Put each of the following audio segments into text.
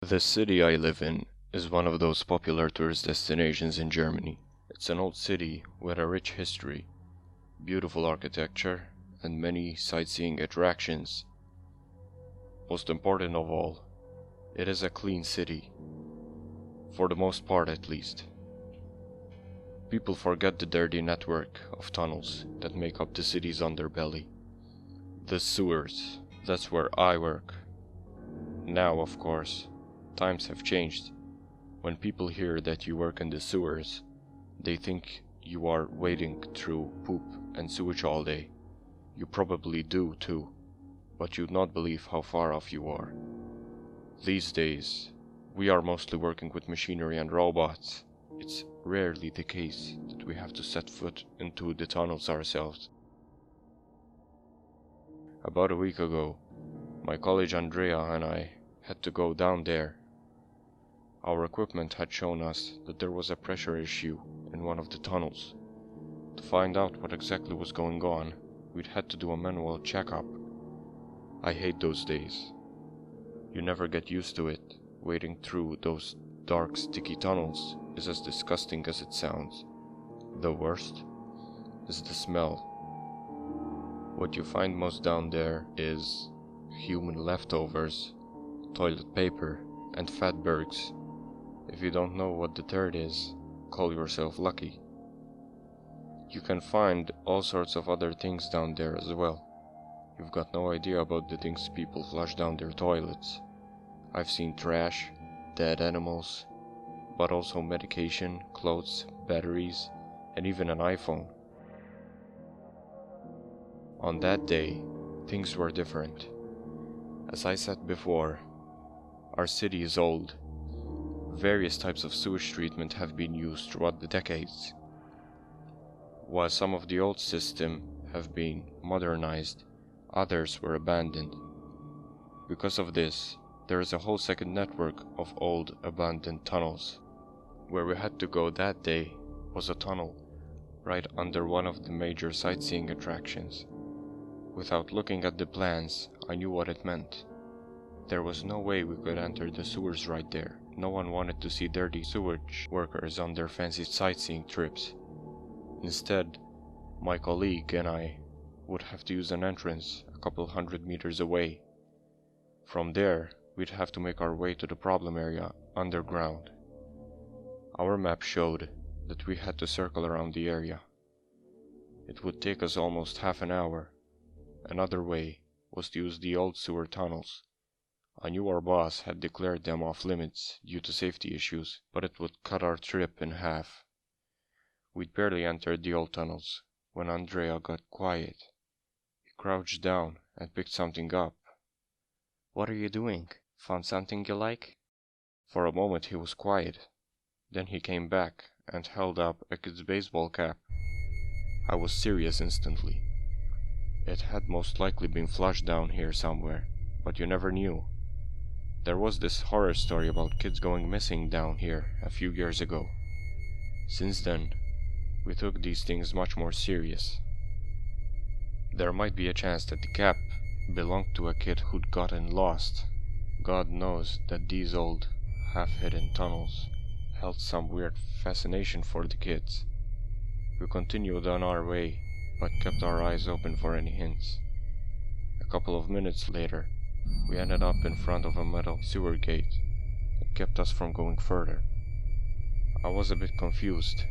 The city I live in is one of those popular tourist destinations in Germany. It's an old city with a rich history, beautiful architecture, and many sightseeing attractions. Most important of all, it is a clean city, for the most part at least. People forget the dirty network of tunnels that make up the city's underbelly. The sewers, that's where I work. Now, of course, times have changed. When people hear that you work in the sewers, they think you are wading through poop and sewage all day. You probably do too, but you'd not believe how far off you are. These days, we are mostly working with machinery and robots. It's rarely the case that we have to set foot into the tunnels ourselves. About a week ago, my colleague Andrea and I had to go down there. Our equipment had shown us that there was a pressure issue in one of the tunnels. To find out what exactly was going on, we'd had to do a manual checkup. I hate those days. You never get used to it. Wading through those dark, sticky tunnels is as disgusting as it sounds. The worst is the smell. What you find most down there is human leftovers, toilet paper, and fatbergs. If you don't know what the third is, call yourself lucky. You can find all sorts of other things down there as well. You've got no idea about the things people flush down their toilets. I've seen trash, dead animals, but also medication, clothes, batteries, and even an iPhone. On that day, things were different. As I said before, our city is old. Various types of sewage treatment have been used throughout the decades. While some of the old systems have been modernized, others were abandoned. Because of this, there is a whole second network of old abandoned tunnels. Where we had to go that day was a tunnel right under one of the major sightseeing attractions. Without looking at the plans, I knew what it meant. There was no way we could enter the sewers right there. No one wanted to see dirty sewage workers on their fancy sightseeing trips. Instead, my colleague and I would have to use an entrance a couple hundred meters away. From there, we'd have to make our way to the problem area underground. Our map showed that we had to circle around the area. It would take us almost half an hour. Another way was to use the old sewer tunnels. I knew our boss had declared them off limits due to safety issues, but it would cut our trip in half. We'd barely entered the old tunnels when Andrea got quiet. He crouched down and picked something up. "What are you doing? Found something you like?" For a moment he was quiet. Then he came back and held up a kid's baseball cap. I was serious instantly. It had most likely been flushed down here somewhere, but you never knew. There was this horror story about kids going missing down here a few years ago. Since then, we took these things much more serious. There might be a chance that the cap belonged to a kid who'd gotten lost. God knows that these old, half-hidden tunnels held some weird fascination for the kids. We continued on our way, but kept our eyes open for any hints. A couple of minutes later, we ended up in front of a metal sewer gate that kept us from going further. I was a bit confused.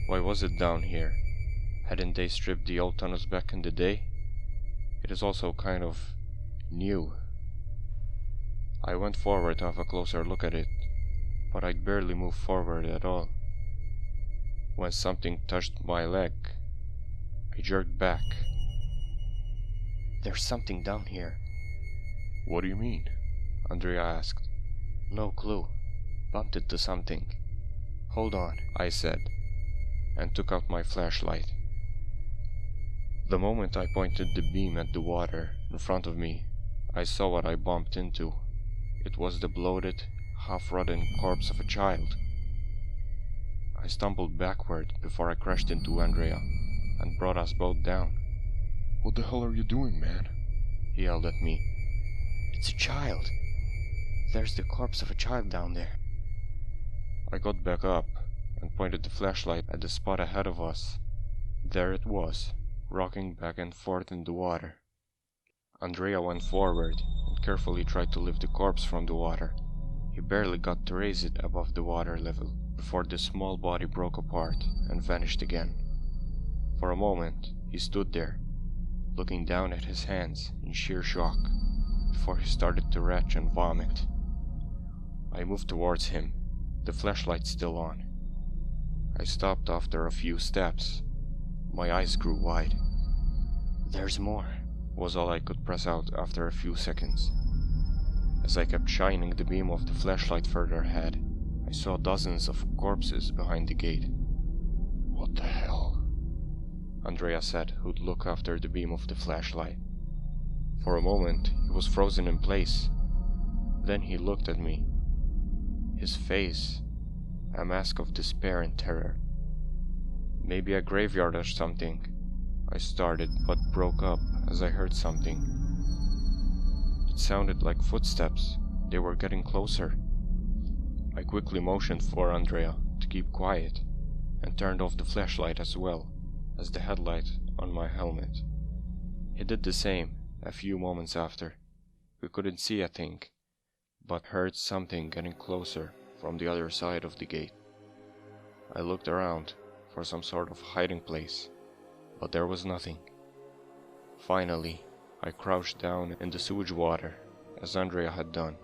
Why was it down here? Hadn't they stripped the old tunnels back in the day? It is also kind of new. I went forward to have a closer look at it, but I'd barely moved forward at all. When something touched my leg, I jerked back. "There's something down here." "What do you mean?" Andrea asked. "No clue. Bumped into something." "Hold on," I said, and took out my flashlight. The moment I pointed the beam at the water in front of me, I saw what I bumped into. It was the bloated, half-rotten corpse of a child. I stumbled backward before I crashed into Andrea and brought us both down. "What the hell are you doing, man?" He yelled at me. "It's a child. There's the corpse of a child down there. I got back up and pointed the flashlight at the spot ahead of us. There it was, rocking back and forth in the water. Andrea went forward and carefully tried to lift the corpse from the water. He barely got to raise it above the water level before the small body broke apart and vanished again. For a moment, he stood there, looking down at his hands in sheer shock, before he started to retch and vomit. I moved towards him, the flashlight still on. I stopped after a few steps. My eyes grew wide. There's more, was all I could press out after a few seconds. As I kept shining the beam of the flashlight further ahead, I saw dozens of corpses behind the gate. What the hell? Andrea said, who'd look after the beam of the flashlight. For a moment, he was frozen in place. Then he looked at me. His face, a mask of despair and terror. Maybe a graveyard or something, I started, but broke up as I heard something. It sounded like footsteps. They were getting closer. I quickly motioned for Andrea to keep quiet and turned off the flashlight as well as the headlight on my helmet. He did the same a few moments after. We couldn't see a thing, but heard something getting closer from the other side of the gate. I looked around for some sort of hiding place, but there was nothing. Finally, I crouched down in the sewage water, as Andrea had done.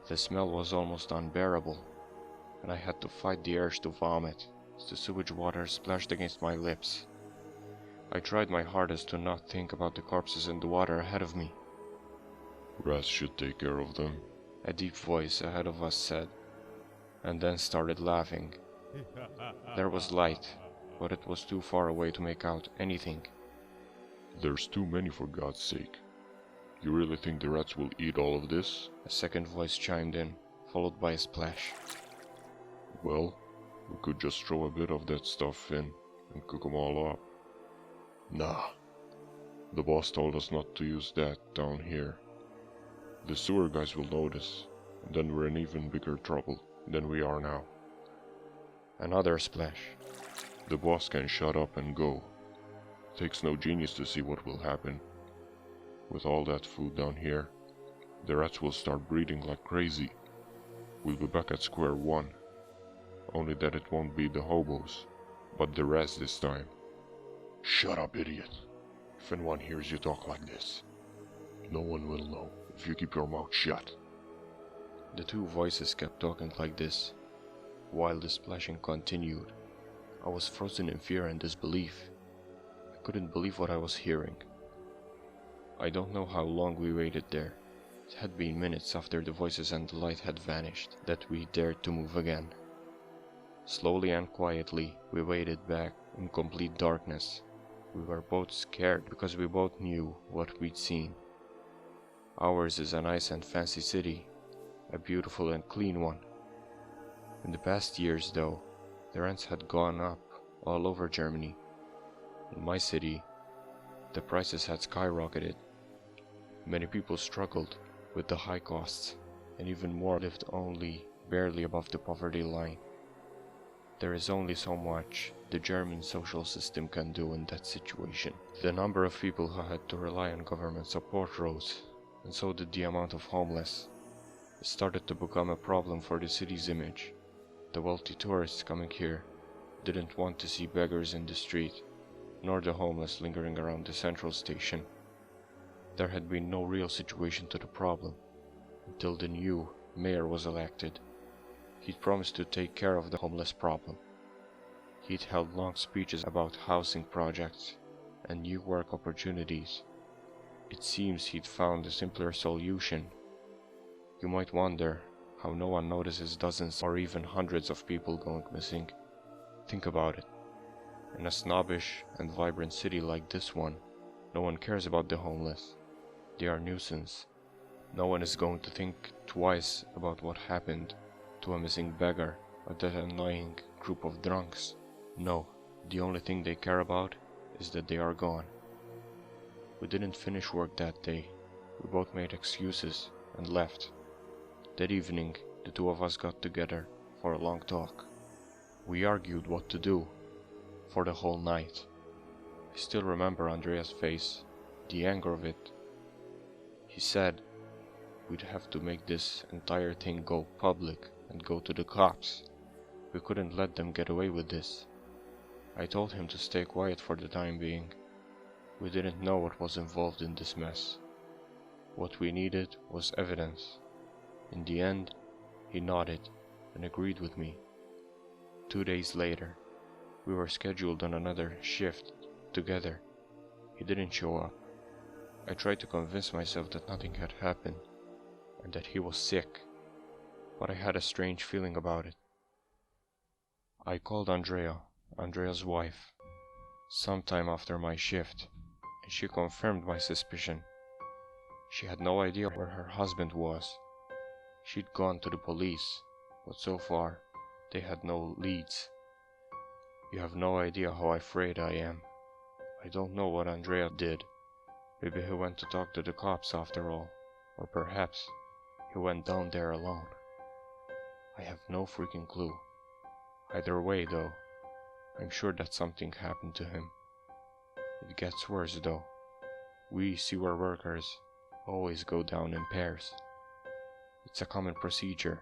The smell was almost unbearable, and I had to fight the urge to vomit as the sewage water splashed against my lips. I tried my hardest to not think about the corpses in the water ahead of me. Rats should take care of them, a deep voice ahead of us said, and then started laughing. There was light, but it was too far away to make out anything. There's too many, for God's sake. You really think the rats will eat all of this? A second voice chimed in, followed by a splash. Well, we could just throw a bit of that stuff in and cook them all up. Nah. The boss told us not to use that down here. The sewer guys will notice, and then we're in even bigger trouble than we are now. Another splash. The boss can shut up and go. Takes no genius to see what will happen. With all that food down here, the rats will start breeding like crazy. We'll be back at square one. Only that it won't be the hobos, but the rats this time. Shut up, idiot. If anyone hears you talk like this, no one will know if you keep your mouth shut. The two voices kept talking like this, while the splashing continued. I was frozen in fear and disbelief. I couldn't believe what I was hearing. I don't know how long we waited there. It had been minutes after the voices and the light had vanished that we dared to move again. Slowly and quietly, we waded back in complete darkness. We were both scared because we both knew what we'd seen. Ours is a nice and fancy city, a beautiful and clean one. In the past years, though, the rents had gone up all over Germany. In my city, the prices had skyrocketed. Many people struggled with the high costs, and even more lived only barely above the poverty line. There is only so much the German social system can do in that situation. The number of people who had to rely on government support rose, and so did the amount of homeless. It started to become a problem for the city's image. The wealthy tourists coming here didn't want to see beggars in the street, nor the homeless lingering around the central station. There had been no real situation to the problem until the new mayor was elected. He'd promised to take care of the homeless problem. He'd held long speeches about housing projects and new work opportunities. It seems he'd found a simpler solution. You might wonder how no one notices dozens or even hundreds of people going missing. Think about it. In a snobbish and vibrant city like this one, no one cares about the homeless. They are a nuisance. No one is going to think twice about what happened to a missing beggar or that annoying group of drunks. No, the only thing they care about is that they are gone. We didn't finish work that day. We both made excuses and left. That evening, the two of us got together for a long talk. We argued what to do for the whole night. I still remember Andrea's face, the anger of it. He said we'd have to make this entire thing go public and go to the cops. We couldn't let them get away with this. I told him to stay quiet for the time being. We didn't know what was involved in this mess. What we needed was evidence. In the end, he nodded and agreed with me. 2 days later, we were scheduled on another shift together. He didn't show up. I tried to convince myself that nothing had happened and that he was sick, but I had a strange feeling about it. I called Andrea's wife, sometime after my shift, and she confirmed my suspicion. She had no idea where her husband was. She'd gone to the police, but so far, they had no leads. You have no idea how afraid I am. I don't know what Andrea did. Maybe he went to talk to the cops after all, or perhaps he went down there alone. I have no freaking clue. Either way though, I'm sure that something happened to him. It gets worse though. We sewer workers always go down in pairs. It's a common procedure.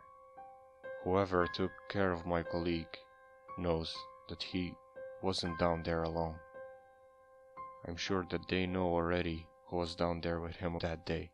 Whoever took care of my colleague knows that he wasn't down there alone. I'm sure that they know already who was down there with him that day.